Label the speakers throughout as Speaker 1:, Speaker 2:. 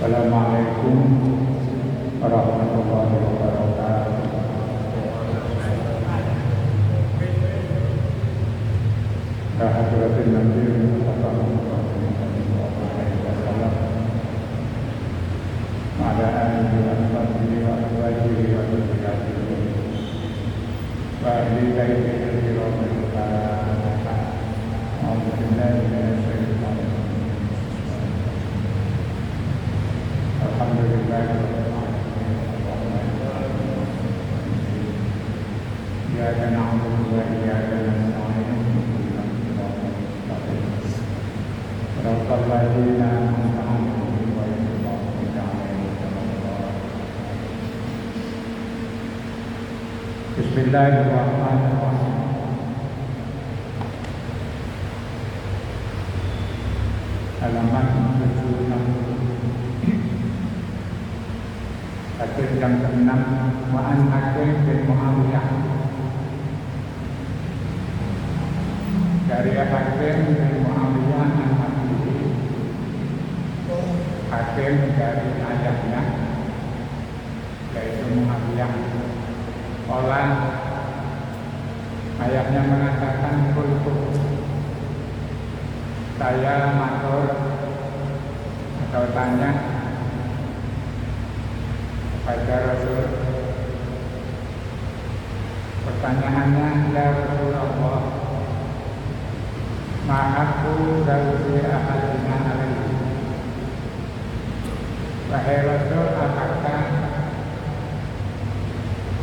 Speaker 1: Assalamualaikum warahmatullahi wabarakatuh. Hadratin Nabi sallallahu alaihi wasallam wa ala alihi wa sahbihi wa azwajihi wa dzurriyyatihi wa ahli baitihi radhiyallahu ta'ala anhum ajma'in. Alhamdulillah. Iyyaka na'budu wa iyyaka nasta'in. Shiratal ladzina an'amta 'alaihim ghairil maghdubi 'alaihim waladdallin. Bismillahirrahmanirrahim. Halaman 76. Hadis yang ke-6, wa an Hakim bin Muawiyah. Dari Hakim bin Muawiyah an-Nabi. Hakim dari ayahnya, yaitu Muawiyah. Orang ayahnya mengatakan, kultu, saya matur atau tanya pada Rasul. Pertanyaannya, ya Rasulullah, ma'aku zawji ahadina alaihi. Wahai Rasul, apakah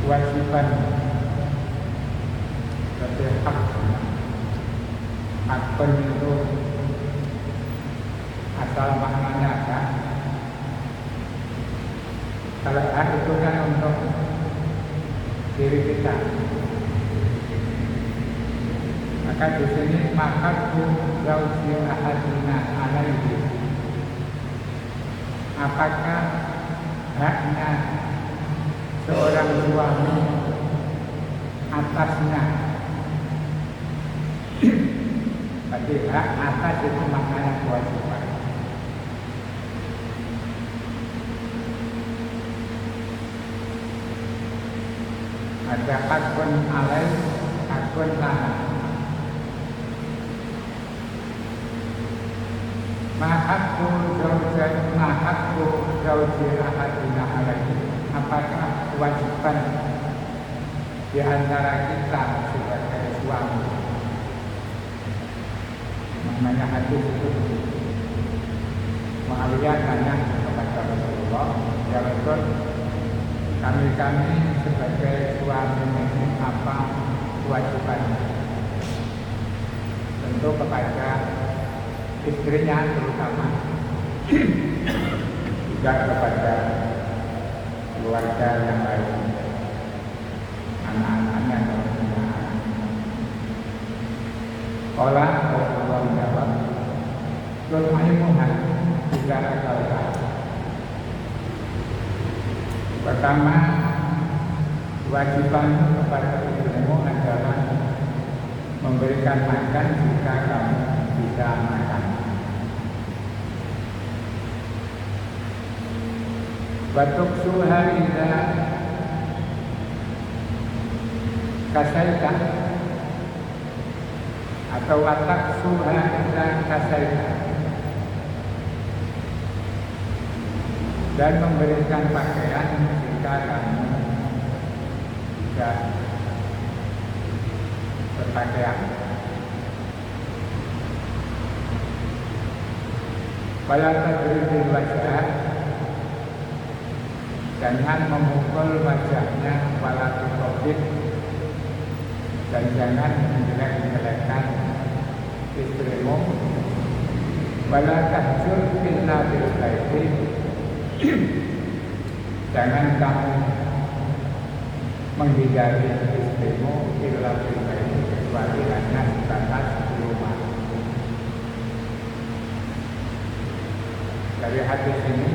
Speaker 1: kewajiban berarti hakun itu asal maknanya apa? Kalau hak itu kan untuk diri kita, maka di sini makaku zawji ahadina alaihi. Apakah haknya seorang suami atasnya? Berarti hak atas itu maknanya kewajiban. Ada hakun alaih, hakun lana. Mahakku zawji ahadina alaihi. Apakah kewajiban di antara kita sebagai suami? Maknanya hadis itu. Muawiyah tanya kepada Rasulullah, ya Rasul, kami sebagai suami ini apa kewajibannya? Tentu kepada istrinya terutama, juga kepada keluarga yang lain, anak-anaknya atau anak. Orang Rasulullah menjawab, Sulaiman tidak ada. Pertama, kewajiban kepada istrimu adalah memberikan makan jika kamu bisa makan. Batuk suha idza kasaita, atau watak suha idza kasaita, dan memberikan pakaian jika kamu tidak berpakaian. Wala tadribul wajah, jangan memukul wajahnya, wala tuqabih, dan jangan menjelek-jelekkan istrimu. Wala tahjur illa bil baiti, jangan kamu menghindari istrimu illa bil baiti, kecuali hanya sebatas di rumah. Dari hadis ini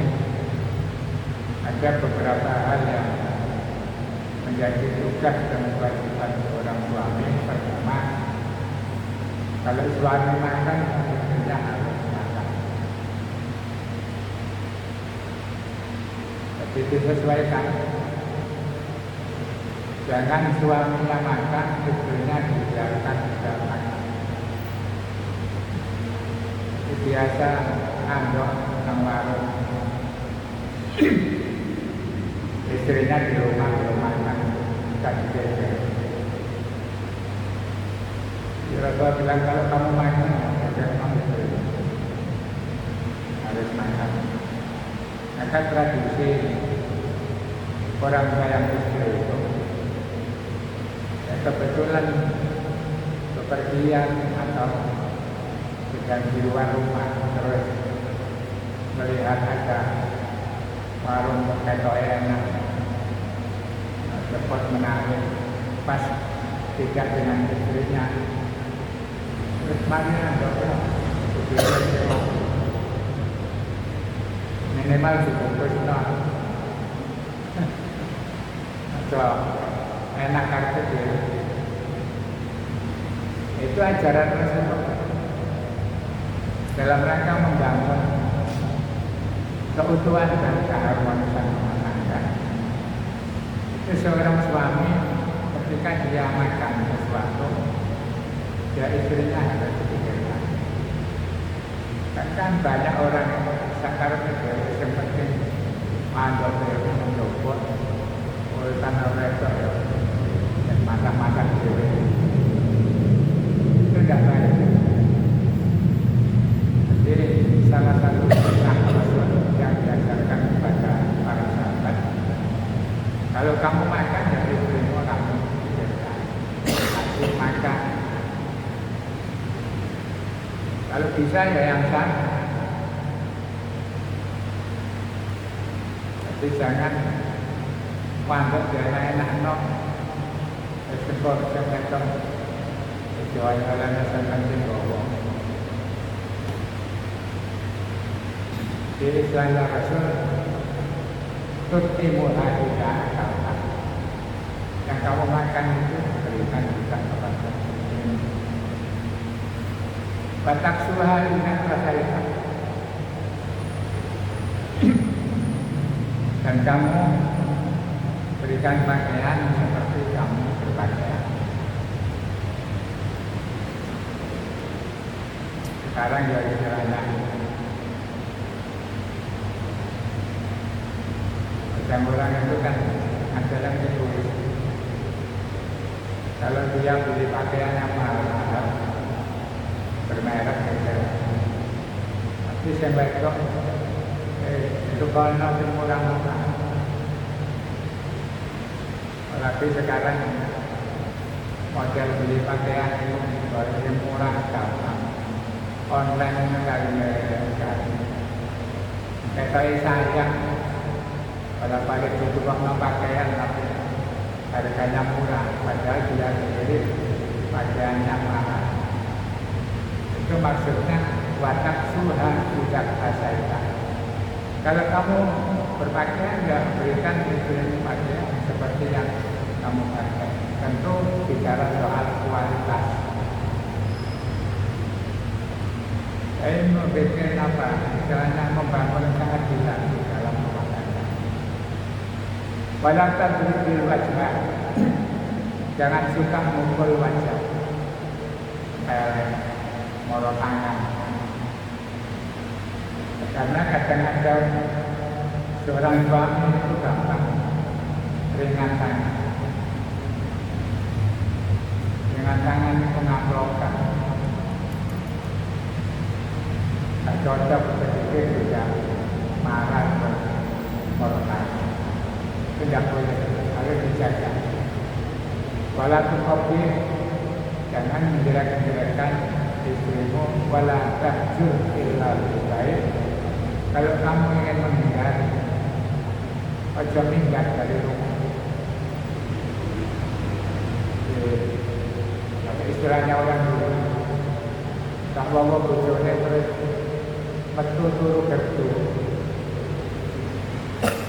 Speaker 1: ada beberapa hal yang menjadi tugas dan kewajiban seorang suami. Pertama, kalau suami makan, istrinya harus makan. disesuaikan. Jangan suaminya makan, istrinya dibiarkan tidak makan. Itu biasa andok nang warung. Istrinya di rumah belum makan, tidak dijaga. Rasulullah bilang kalau kamu makan, ya kamu harus makan. Maka tradisi orang tua yang istri itu kebetulan bepergian atau sedang di luar rumah terus melihat ada warung ketok enak, cepat menarik, pas tidak dengan istrinya, terus mana dokter minimal dibungkus atau enak kartu dia. Itu ajaran Rasulullah dalam rangka membangun keutuhan dan keharmonisan rumah tangga. Itu seorang suami ketika dia makan sesuatu, ya istrinya harus dipikirkan. Kan banyak orang yang sekarang itu yang penting mandor itu mencoba urusan orang itu dan masak-masak dewe. Itu tidak baik. Jadi salah satu sunnah Rasul yang diajarkan kepada para sahabat, kalau kamu makan ya istrimu kamu pikirkan, kasih makan. Kalau bisa ya yang sana. Jadi jangan mandek dia enak no. Sebab saya kata jalan-jalan saya penting bawa. Jadi Islam Rasul Tutimu hadita akalkan. Yang kamu makan itu berikan juga kepada batak suha ingat rasaita. Dan kamu berikan pakaian seperti kamu berpakaian. Sekarang ya istilahnya sedang orang itu kan ada yang ditulis. Kalau dia beli pakaian yang mahal bermerek gitu. Tapi saya baca itu kalau nanti murah-murah. Tapi sekarang model beli pakaian itu baru yang murah gampang. Online sekali. Kayak saya pada pakai tutup pakaian tapi harganya murah, padahal dia sendiri pakaiannya mahal. Itu maksudnya watak suha tidak asaita. Kalau kamu berpakaian, ya berikan istrimu pakaian seperti yang kamu pakai. Tentu bicara soal kualitas. Saya mau bikin apa? Istilahnya membangun keadilan di dalam rumah tangga. Walau tadribil wajah, jangan suka mukul wajah, moro tangan. Karena kadang-kadang seorang suami itu gampang ringan tangan. Ringan tangan itu ngamplokan. Tak cocok sedikit sudah marah moro tangan. Tidak boleh, harus dijaga. Walaupun kopi, jangan menjelek-jelekkan istrimu. Wala tahjur illa baik. Kalau kamu ingin menghindar, ojo minggat dari rumah. Tapi istilahnya orang dulu, tak bawa bojone terus metu turu gerdu.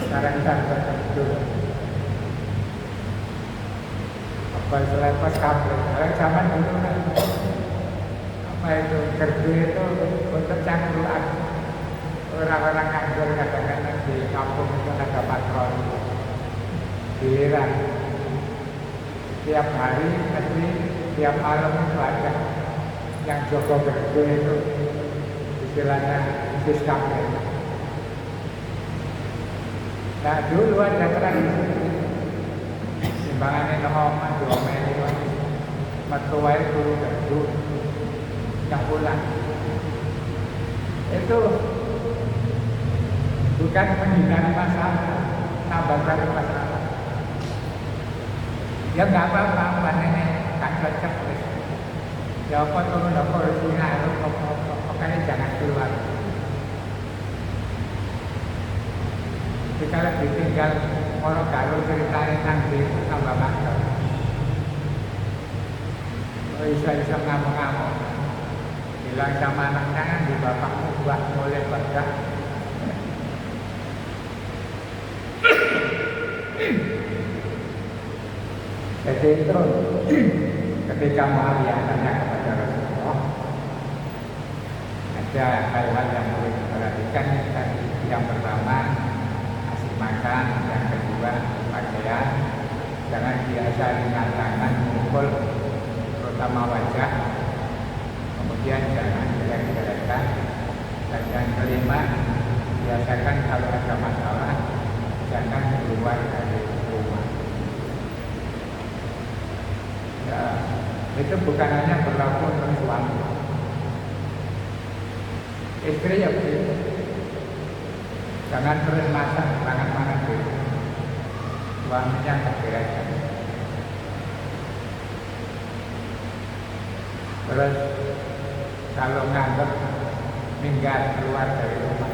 Speaker 1: Sekarang tak tertentu. Apa selepas kabel? Kalau zaman dulu kan, apa itu gerdu itu untuk cangkruan. orang-orang nganggur kadang-kadang di kampung itu ada patroli giliran tiap hari mesti tiap malam itu ada yang Joko Bergo itu istilahnya siskamen. Nah dulu ada tradisi timbangannya nomor dua meli mertua itu Bergo yang pulang itu bukan menghindari masalah, nambah masalah. Ya nggak apa-apa, nenek kan cocok wis. Ya apa turun apa rusina itu pokoknya jangan keluar. Jadi kalau ditinggal orang galuh ceritanya nanti itu tambah makar. Bisa ngamuk-ngamuk. Bilang sama anaknya kan di bapakmu buat mulai berdak. Jadi itu ketika Muawiyah tanya kepada Rasulullah, ada hal-hal yang perlu diperhatikan. Yang pertama, kasih makan. Yang kedua, pakaian. Jangan biasa dengan tangan mukul, terutama wajah. Kemudian jangan jelek-jelekan. Dan yang kelima, biasakan kalau ada masalah, jangan keluar dari rumah. Ya, itu bukan hanya berlaku untuk suami, istri ya begitu. Jangan terus masak, tangan dulu. Suaminya tak bereskan. Terus kalau nganggep minggat keluar dari rumah,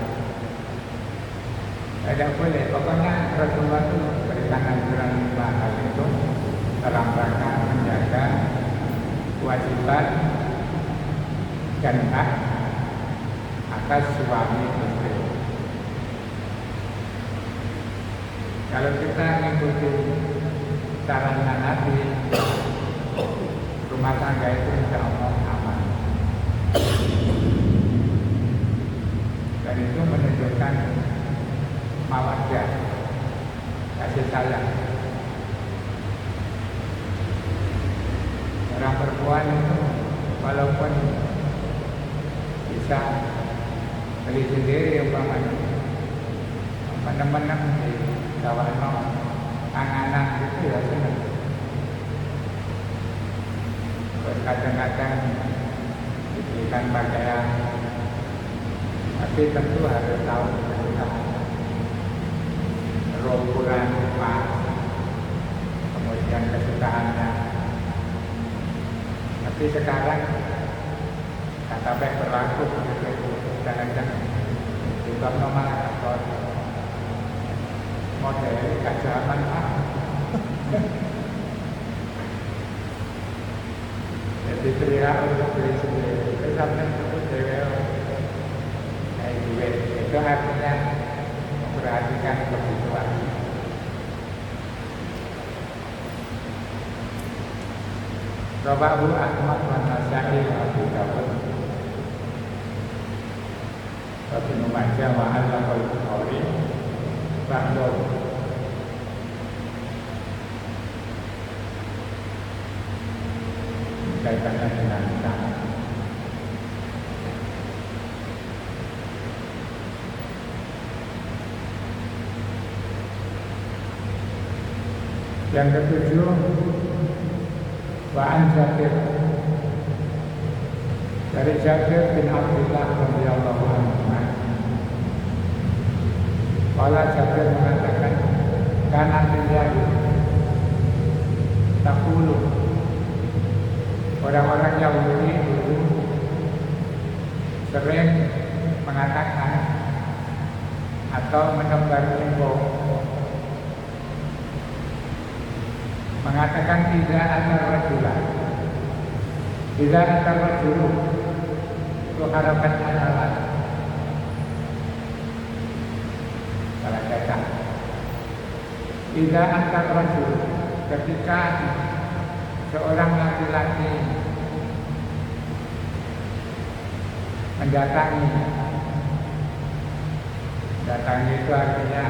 Speaker 1: tidak boleh. Pokoknya Rasulullah itu berikan anjuran 5 hal itu dalam rangka menjaga kewajiban dan hak atas suami istri. Kalau kita mengikuti saran Nabi, rumah tangga itu insya Allah aman. Dan itu menunjukkan mawaddah, kasih sayang. Orang perempuan itu walaupun bisa beli sendiri umpamanya teman-teman di Jawa angan-angan itu ya senang. Kadang-kadang diberikan pakaian, tapi tentu harus tahu kesukaan, ukuran pas, kemudian kesukaannya. Tapi sekarang kata baik berlaku kadang-kadang juga nomor atau model kajaman jadi teriak untuk beli sendiri. Itu sampai sebut kayak duit. Itu artinya memperhatikan kebutuhan. Rawahu Ahmad wa Nasa'i wa Abu Dawud wa Ibnu Majah wa Al-Bukhari ba'da kaitannya dengan tangan. Yang ketujuh, Wa'an Jabir, dari Jabir bin Abdullah radhiyallahu anhu. Qala Jabir mengatakan, kana billahi taqulu, orang-orang Yahudi dulu sering mengatakan atau menebar info, mengatakan tidak ada rajulah, tidak ada rajulu, itu harapan adalah salah kata. Tidak ada rajul, ketika seorang laki-laki mendatangi Mendatangi itu artinya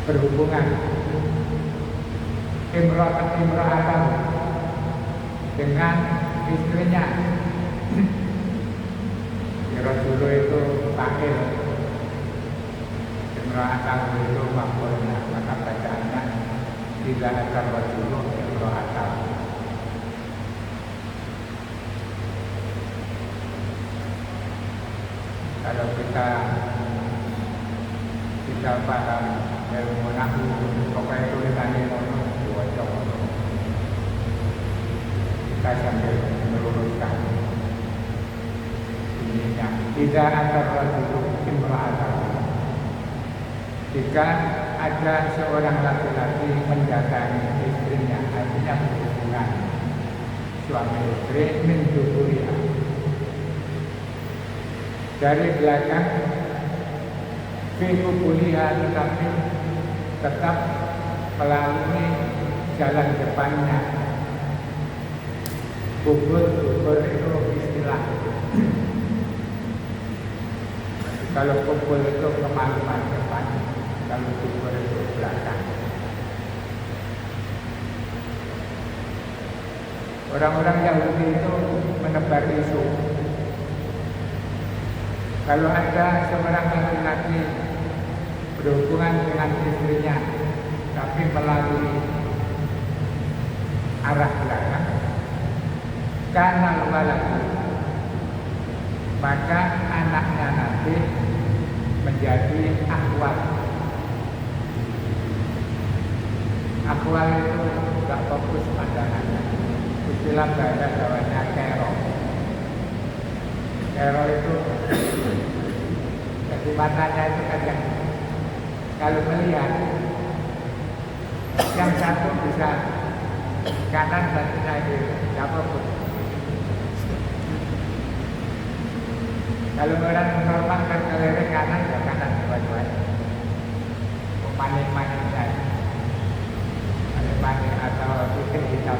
Speaker 1: berhubungan. Imra'atan dengan istrinya. Rajulu itu fakir, imra'atan itu makhluknya, maka bacaannya tidak akan rajulu imra'atan. Kalau kita paham ilmu nahwu, pokoknya tulisannya diwaca, kita sambil meluruskan ininya. Tidak akan rajulu imra'atan. Jika ada seorang laki-laki mendatangi istrinya, artinya berhubungan suami istri min duburiha, dari belakang fi kubuliha, tetapi tetap melalui jalan depannya. Kubur itu istilah. Kalau kubur itu kemaluan depan, kalau kubur itu belakang. Orang-orang Yahudi itu menebar isu, kalau ada seorang laki-laki berhubungan dengan istrinya tapi melalui arah belakang, karena waladu, maka anaknya nanti menjadi akhwat. Akhwat itu tidak fokus pandangannya. Istilah bahasa Jawanya kero. Kero itu jadi matanya itu kan yang kalau melihat yang satu bisa kanan dan kiri, apa pun. Kalau orang normal kan kelirik kanan ya kanan dua-duanya. Maning-maning saja, maning-maning atau putih hitam.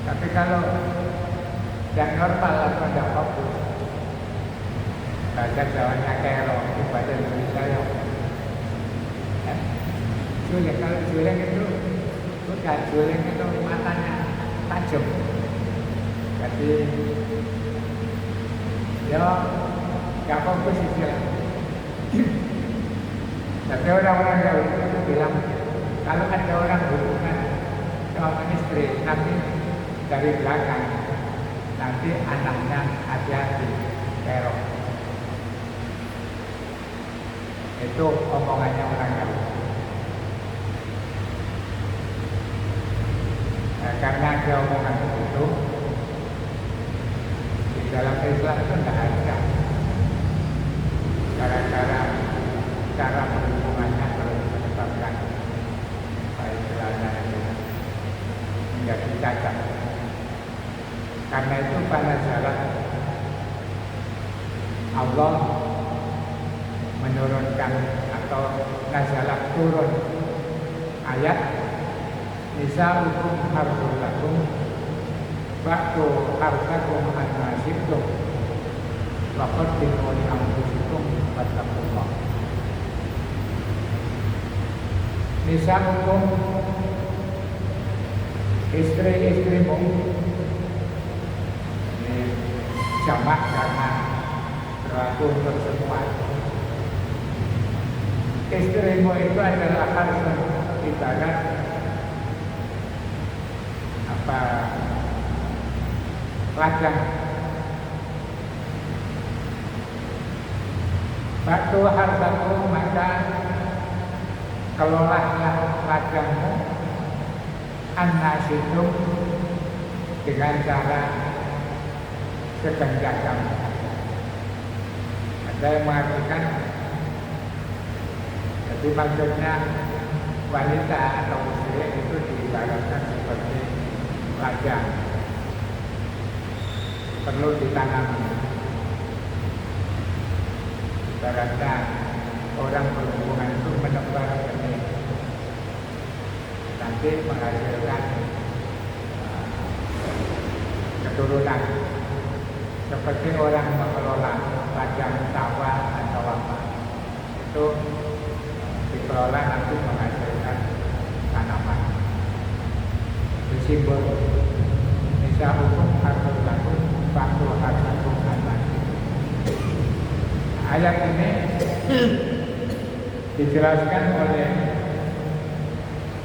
Speaker 1: Tapi kalau yang normal atau tidak fokus, bahasa Jawanya kero, itu bahasa Indonesia ya. Juling, kalau juling itu bukan, juling itu matanya tajam. Jadi ya nggak fokus istilah. Tapi orang-orang Yahudi itu bilang kalau ada orang hubungan suami istri nanti dari belakang, nanti anaknya hati-hati kero. Itu omongannya orang Yahudi. Nah, karena ada omongan begitu, di dalam Islam itu tidak ada cara berhubungannya terus menyebabkan istilahnya itu menjadi cacat. Karena itu pada jalan Allah menurunkan atau nazalah turun ayat nisa'ukum harthul lakum ba'du harthakum anna syi'tum wa qaddimu li anfusikum wattaqullah. Nisa'ukum, istri-istrimu, ini jamak karena berlaku untuk semua. Istrimu itu adalah harsun, ibarat ladang. Batu hartamu, maka kelolahlah ladangmu an-nasidum dengan cara segenggam kamu. Ada yang mengartikan, jadi maksudnya wanita atau muslim itu diibaratkan seperti ladang, perlu ditanami. Ibaratnya orang berhubungan itu menebar benih, nanti menghasilkan keturunan. seperti orang mengelola ladang sawah atau apa, itu dikelola nanti menghasilkan tanaman. Itu simbol Indonesia hukum atur lakum faktu harsakum anak. Ayat ini dijelaskan oleh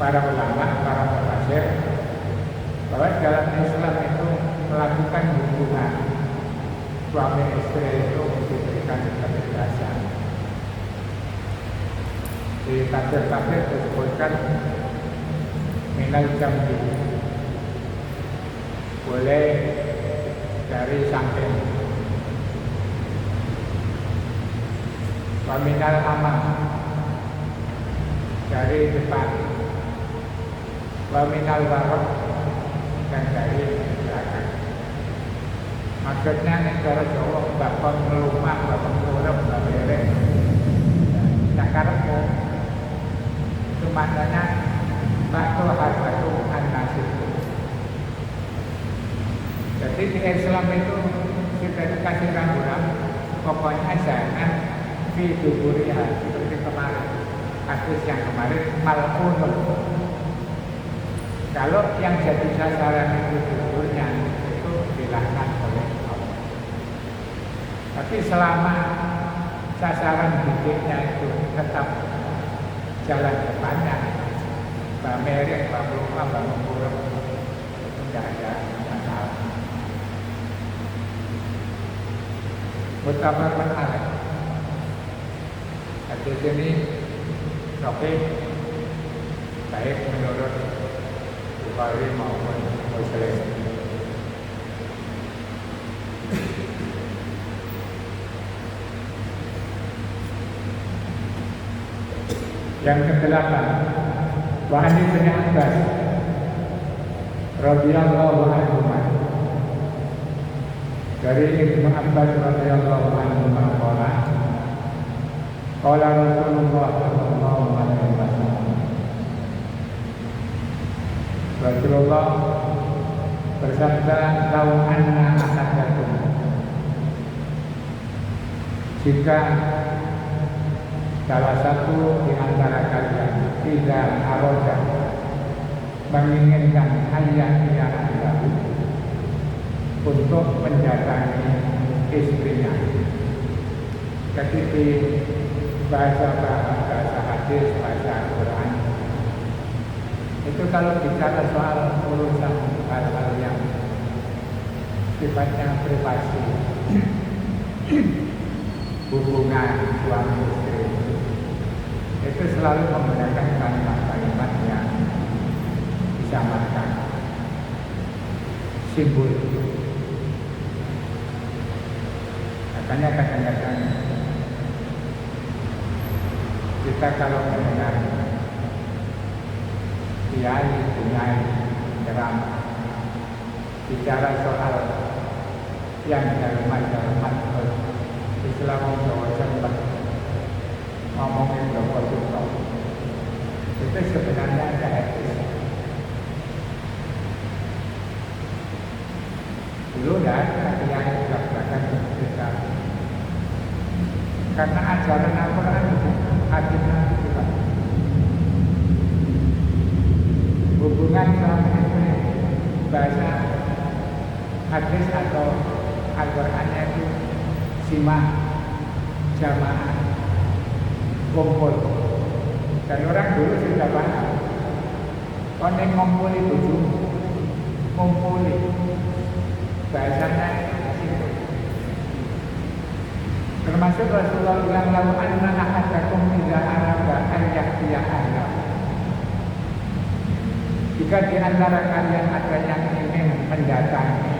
Speaker 1: para ulama, para penafsir bahwa dalam Islam itu melakukan hubungan suami istri itu diberikan kebebasan. Di tafsir-tafsir disebutkan minal jambi, boleh dari samping, wa minal amam, dari depan, wa minal warok, dan dari belakang. Maksudnya negara Jawa bakon melumah, bakon melurep, bakon merek, tak karepmu. Itu maknanya bakto hargatu an-nasib. Jadi di Islam itu kita dikasih ramburan, pokoknya jangan fi duburiha, seperti kemarin, kasus yang kemarin mal'unun. Kalau yang jadi sasaran itu duburnya, itu dilaknat oleh Allah. Tapi selama sasaran bibirnya itu tetap jalan depannya, Mbak Merek, Mbak Lupa, Mbak Mengkurang, itu tidak ada masalah. Mutafakun alaih. Hadis ini sahih, baik menurut Bukhari maupun Muslim. Yang kedelapan, wa an Ibnu Abbas radhiyallahu anhu, dari Ibnu Abbas radhiyallahu anhu qala qala Rasulullah sallallahu alaihi wasallam, Rasulullah bersabda, lau anna ahadakum, jika salah satu di antara kalian tidak aroda menginginkan ayah yang baru untuk mendatangi istrinya, ketika bahasa hadis, bahasa Quran, itu kalau bicara soal urusan hal-hal yang sifatnya privasi, hubungan suami istri, itu selalu menggunakan kalimat-kalimat yang disamarkan, simbol. Makanya kadang-kadang kita kalau mendengar kiai, ceramah bicara soal yang dalam Islam Jawa sempat ngomongin bahwa itu sebenarnya ada etis. Dulu tidak ada yang belak-belakan kita, karena ajaran Al-Quran itu hadisnya itu kan hubungan suami istri, bahasa hadis atau Al-Qurannya itu simah, jamaah, kumpul. Dan orang dulu sudah paham, konek ngumpuli bojomu, ngumpuli, bahasanya itu. Termasuk Rasulullah bilang, lau anna ahadakum idza arada an ya'tiya ahlahu, jika di antara kalian ada yang ingin mendatangi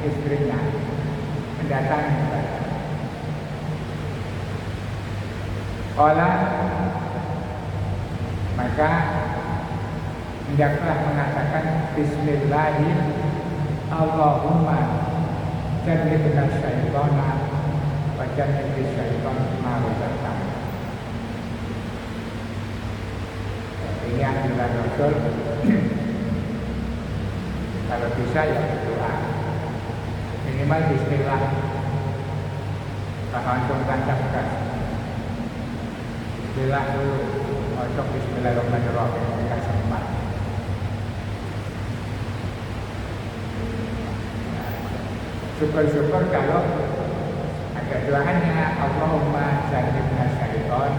Speaker 1: istrinya, mendatangi Qala, maka hendaklah mengatakan Bismillahi Allahumma jannibna syaitana wa jannibna syaitan ma razaqtana. Ini anjuran Rasul. Kalau bisa ya berdoa, minimal bismillah langsung tancap gas bismillah dulu masuk bismillahirrahmanirrahim kan sempat. Syukur-syukur kalau ada doanya Allahumma jannibna syaiton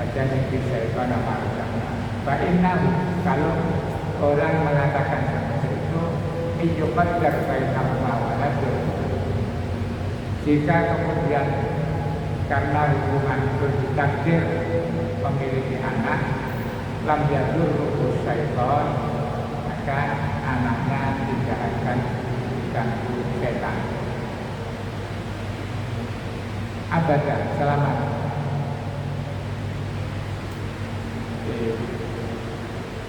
Speaker 1: wa jannibna syaiton ma razaqtana. Fa innahu, kalau orang mengatakan seperti itu, yuqaddar bainahuma waladun. Jika kemudian karena hubungan itu ditakdir memiliki anak, lam yadurruhu syaiton, maka anaknya tidak akan diganggu setan. Abadan, selamat.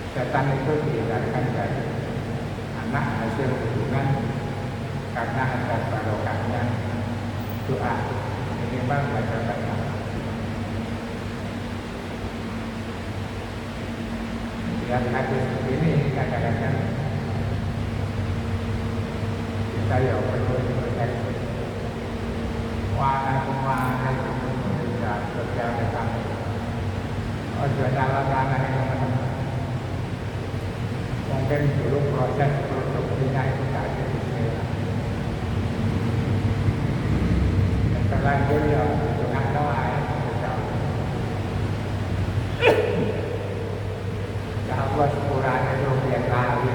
Speaker 1: Setan itu dihindarkan dari anak hasil hubungan karena ada barokahnya doa, minimal baca baca. Lihat hadis begini kadang-kadang kita ya perlu introspeksi. Waalaikumsalam kerja kami. Ojo nyala-nyala ini. Mungkin dulu proses produksinya itu tak ada istilah. Dan terlanjur ya dengan doa ya. Kalau sepurane itu biar kali.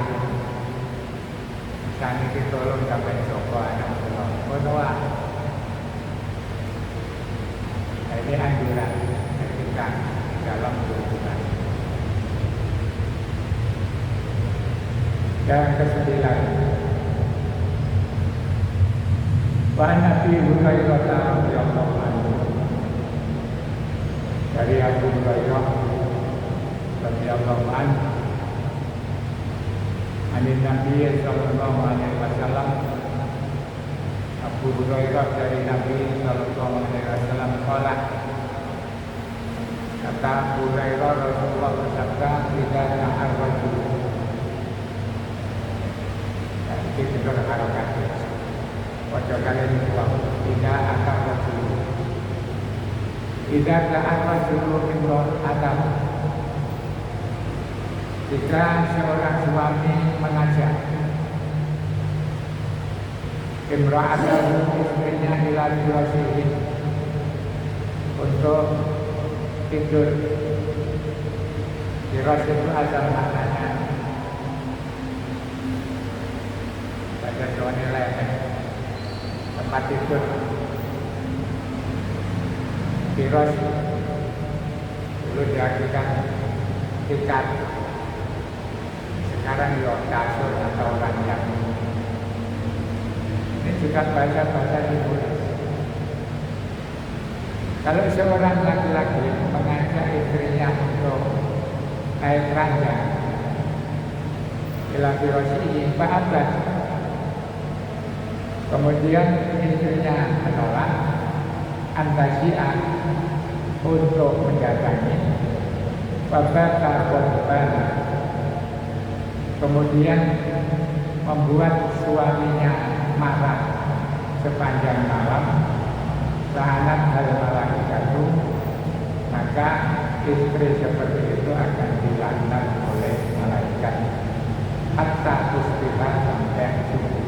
Speaker 1: Misalnya kita tolong sampai Joko anak pulau. Doa. Ini anjuran ketika dalam hubungan. Yang ke-9, wa Nabi Hurairah radhiyallahu anhu, dari Abu Hurairah radhiyallahu anhu, Nabi sallallahu alaihi wasallam, Abu Hurairah dari Nabi sallallahu alaihi wasallam qala, kata Abu Hurairah, Rasulullah bersabda, tidak ta'ar rajul. Itu juga harokat. Wajah kalian dua, tidak akan rajul. Tidak ta'ar rajul imron adam. Jika seorang suami mengajak imra'atahu, istrinya, ila firasyihi, untuk tidur. Firas itu asal maknanya baca doa nilai tempat tidur. Firas dulu diartikan tikar, sekarang ya kasur atau ranjang. Ini juga bahasa-bahasa Indonesia. Kalau seorang laki-laki mengajak istrinya untuk naik ranjang, ila firasyihi fa'abat, kemudian istrinya menolak, antasyi'a, untuk mendatangi, fabata korban, kemudian membuat suaminya marah sepanjang malam, sahanat hal malaikatu, maka istri seperti itu akan dilaknat oleh malaikat hatta tusbihah, sampai subuh.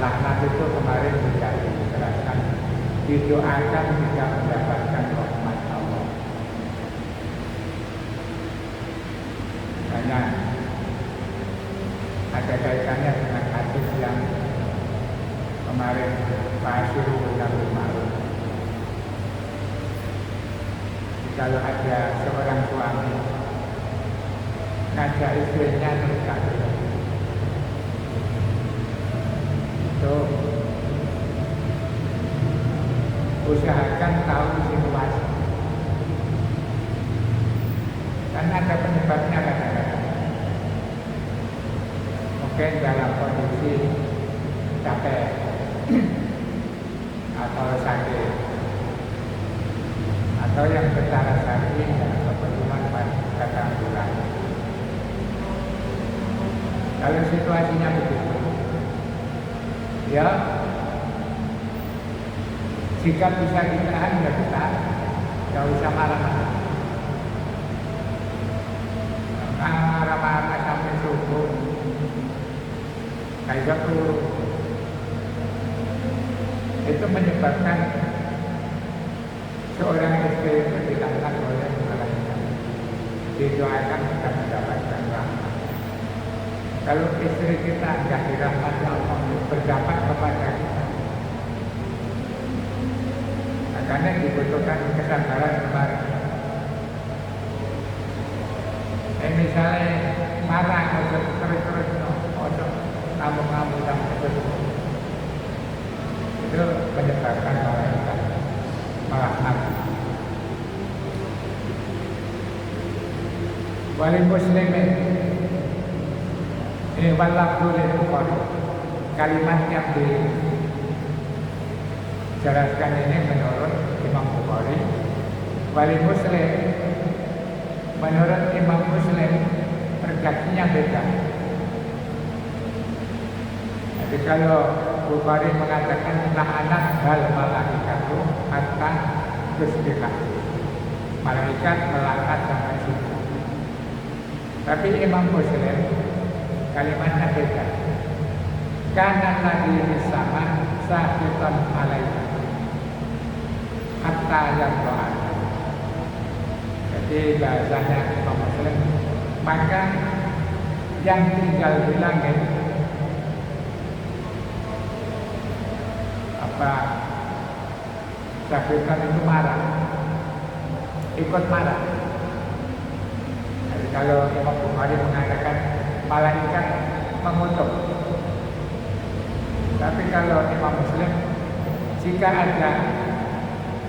Speaker 1: Laknat itu kemarin sudah dijelaskan, didoakan jika mendapatkan rahmat Allah. Hanya ada kaitannya dengan hadis yang kemarin Fa'asyiru bil ma'ruf. Kalau ada seorang suami ngajak istrinya nikah, itu usahakan tahu situasi, karena ada penyebabnya kadang-kadang. Mungkin dalam kondisi capek atau sakit, atau yang secara sakit dan kebetulan pada bulan. Kalau situasinya begitu, Ya, jika bisa ditahan ya kita, nggak usah marah-marah. Marah-marah sampai subuh, kayak turun. Itu menyebabkan seorang istri itu dilaknat oleh malaikat. Didoakan tidak mendapatkan rahmat. Kalau istri kita enggak dirahmati Allah, berdampak kepada kita. Makanya dibutuhkan kesabaran kemarin. Misalnya marah, terus-terus, ngamuk-ngamuk sampai terus. Itu menyebabkan malaikat melaknat. Wali muslimin ini walabdul Bukhari. Kalimat yang dijelaskan ini menurut Imam Bukhari. Wali muslim, menurut Imam Muslim redaksinya beda. Jadi kalau Bukhari mengatakan la'anat hal malaikatu hatta tusbihah, malaikat melaknat sampai subuh. Tapi Imam Muslim kalimatnya beda. Kana lagi bersama sahiban malaikat hatta yardo'an. Jadi bahasanya Imam Muslim, maka yang tinggal di langit sahabat itu marah, ikut marah. Jadi kalau Imam Bukhari mengatakan malaikat mengutuk, tapi kalau Imam Muslim, jika ada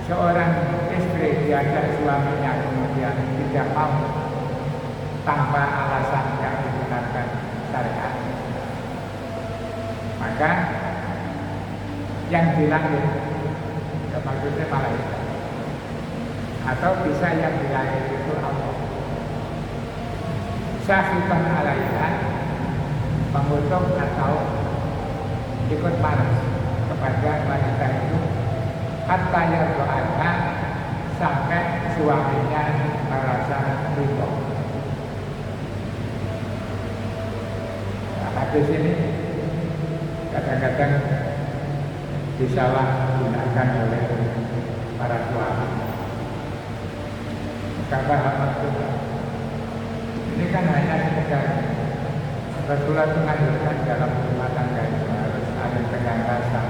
Speaker 1: seorang istri diajak suaminya kemudian tidak mau tanpa alasan yang dibenarkan syariat, maka yang dilangit, ya maksudnya malaikat, atau bisa yang dilangit itu Allah. Syafiqan alaiha, mengutuk atau ikut marah kepada wanita itu, hatta yardo'anha, sampai suaminya merasa ridho. Nah, hadis ini kadang-kadang disalahgunakan oleh para suami. Kata Rasulullah, ini kan hanya sekedar Rasulullah mengajarkan dalam rumah tangga itu harus saling pegang rasa,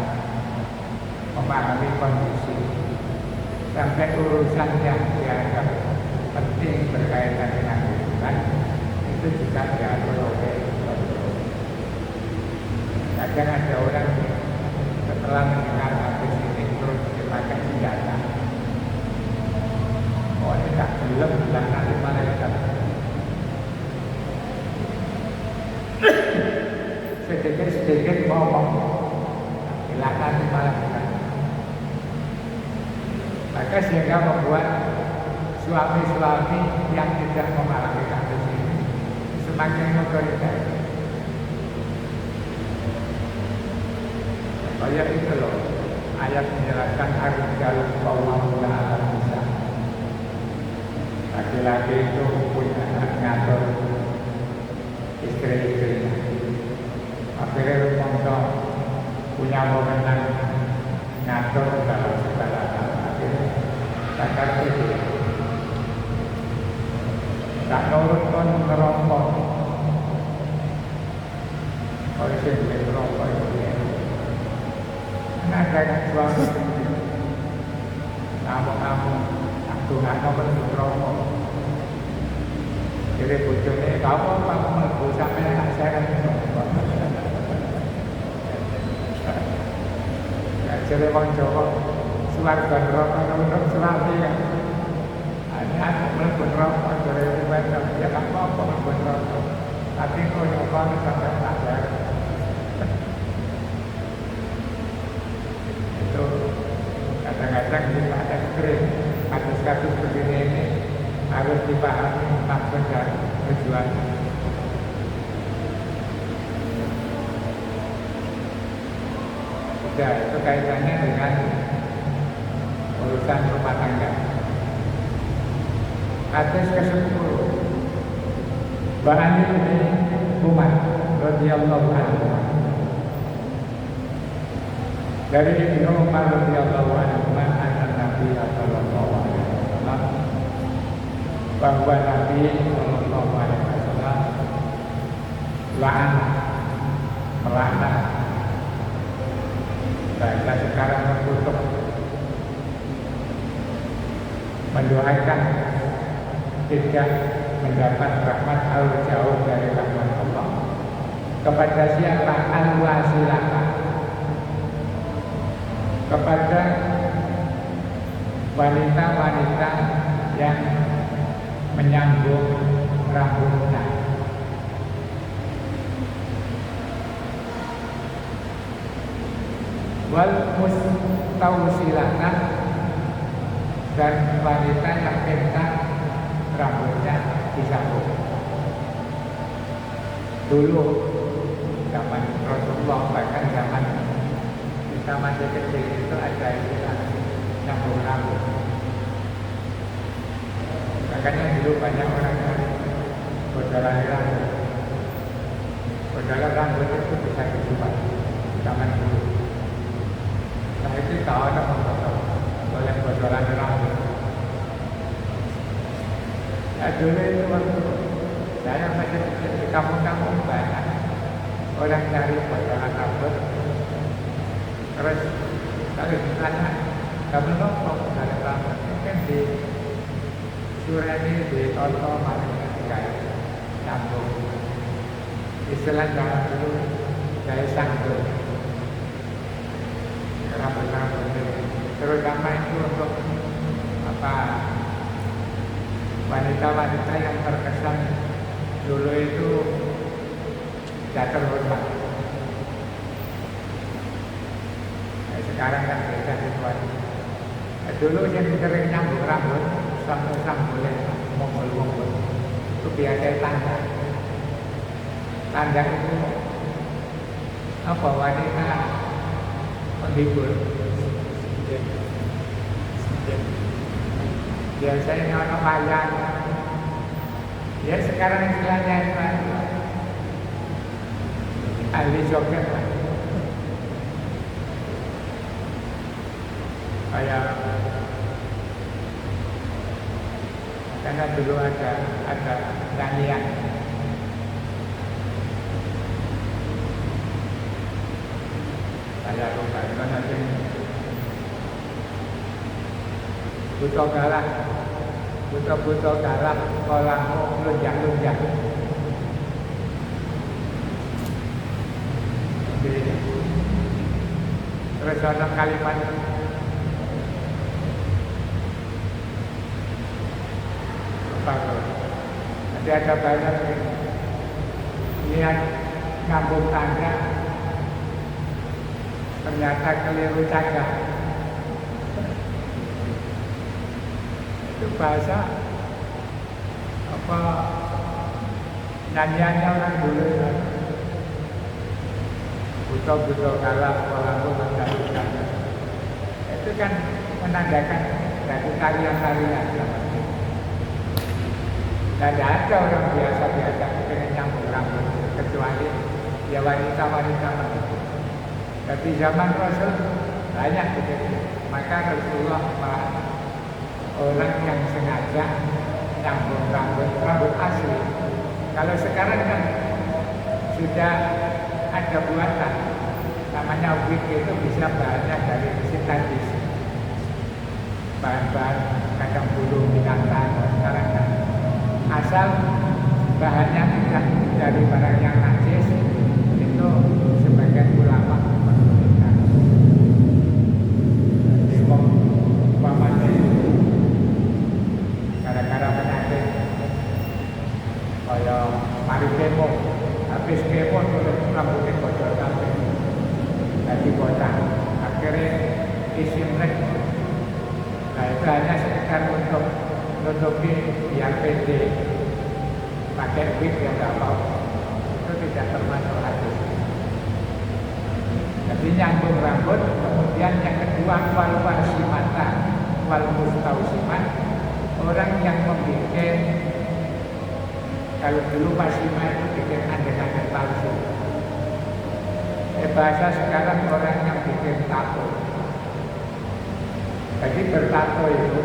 Speaker 1: memahami kondisi, sampai urusan yang dianggap penting berkaitan dengan hubungan itu juga diatur oleh Rasulullah. Kadang ada orang setelah mendengar hadis ini terus dipakai senjata. Oh, ini tak belum bilang nanti malaikat. Sedikit-sedikit ngomong, bilang nanti malaikat. Maka sehingga membuat suami-suami yang tidak memahami hadis ini semakin otoriter. Kayak itu loh, ayat menjelaskan ar-rijalu qawwamuna 'alan nisa. Laki-laki itu punya hak ngatur istri-istrinya. Akhirnya rumah punya wewenang ngatur dalam segala hal. Akhirnya takar itu tak nurut pun ngerokok. Oleh sebab ngerokok itu ada kan suami ngamuk-ngamuk, aku nggak nomor ngerokok. Jadi bujurnya kamu apa melebu sampai anak saya kan ngerokok. Jadi orang Jawa suarga ngerokok untuk suami kan. Hanya melebu ngerokok dari rumah ya nggak apa-apa melebu ngerokok. Tapi kalau ngerokok sampai anak saya. Kadang-kadang kita ekstrim, kasus-kasus begini ini harus dipahami maksud dan tujuannya. Ya, itu kaitannya dengan urusan rumah tangga. Hadis ke-10 Ba'ani bin Umar radhiyallahu anhu. Dari Ibnu Umar radhiyallahu anhu, anna Nabi sallallahu alaihi wasallam, bahwa Nabi sallallahu alaihi wasallam melaknat. Bahasa sekarang mengutuk, mendoakan tidak mendapat rahmat atau jauh dari rahmat Allah kepada siapa? Al-wasilata, kepada wanita-wanita yang menyambung rambutnya. Wal mustausilata, dan wanita yang minta rambutnya disambung. Dulu zaman Rasulullah, bahkan zaman kita masih kecil itu ada istilah nyambung rambut. Makanya dulu banyak orang yang bodolan rambut. Bodolan rambut itu bisa dijual zaman dulu. Nah itu tahu ada pemotong boleh bodolan rambut. Ya dulu itu waktu saya masih di kampung-kampung banyak orang cari bodolan rambut. Terus kalau ditanya, kamu nopo bodolan rambut? Mungkin di Surani, di Toto, mana kayak sambung. Istilah zaman dulu dari sambung. Rambut-rambut terutama itu untuk wanita-wanita yang terkesan dulu itu tidak terhormat. Nah, sekarang kan beda situasi. Dulu yang sering nyambung rambut sambil mongol-mongol itu biasa tanda. Tanda itu apa? Wanita menghibur. Biasanya orang wayang. Ya sekarang istilahnya itu ahli joget lah. Kayak karena dulu ada nyanyian. Saya lupa nanti. Butuh galak, butuh galak, kolam lunjak. Terus ada kalimat nanti ada banyak niat ngambung tangga, ternyata keliru tangga. Itu bahasa apa nyanyiannya orang dulu ya. Butuh galak, kolam lunjak. Itu kan menandakan dari tarian-tarian. Tidak ada orang biasa-biasa pengen nyambung rambut kecuali ya wanita-wanita begitu. Tapi zaman Rasul banyak begitu. Maka Rasulullah orang yang sengaja nyambung rambut asli. Kalau sekarang kan sudah ada buatan namanya wig, itu bisa bahannya dari sintetis, bahan-bahan kacang bulu binatang. Sekarang kan asal bahannya tidak dari barang yang najis, itu sebagian ulama menunjukkan. Jadi umpamanya gara-gara penyakit kayak mari kemo, habis kemo terus rambutnya bocor sampai jadi botak, akhirnya isim lek. Nah itu hanya sekedar untuk menutupi biar pendek, pakai wig ya nggak apa-apa, itu tidak termasuk hadis. Jadi Dinyambung rambut. Kemudian yang kedua wal warsimatan wal mustausiman, orang yang membuat, kalau dulu Pasima itu bikin andekan palsu. Bahasa sekarang orang yang bikin tato. Jadi bertato itu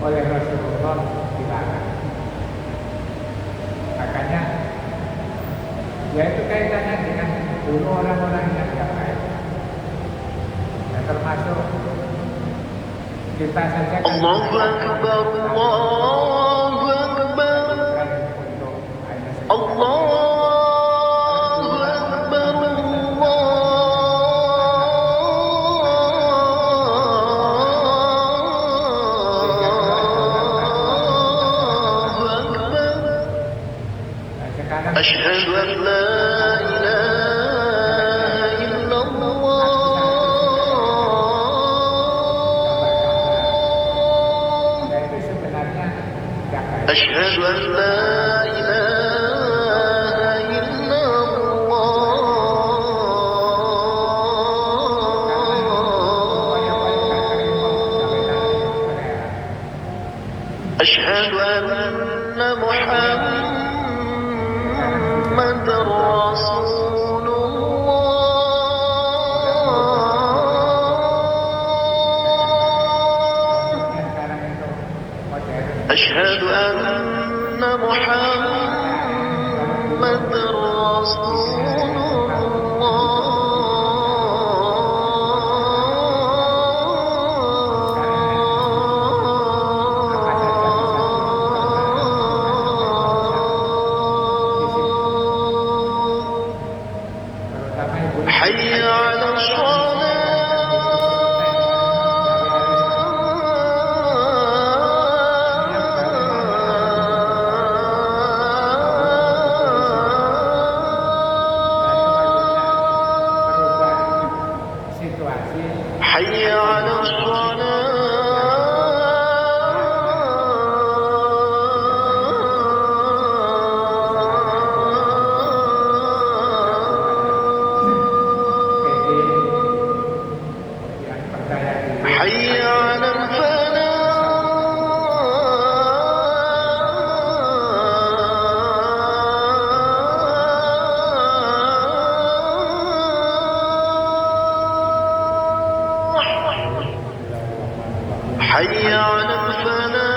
Speaker 1: oleh Rasulullah dilarang. Makanya ya itu kaitannya dengan dulu orang-orang yang tidak baik. Ya, termasuk kita saja kan
Speaker 2: Allahu Akbar, Allahu Akbar, Allahu Akbar, Allahu Akbar. Asyhadu an la ilaha illallah. أشهد أن لا إله إلا الله أشهد أن محمد رسول أشهد أن محمد رسول الله حي على الصلاة حي على الصلاة حي على الفلاح حي على الفلاح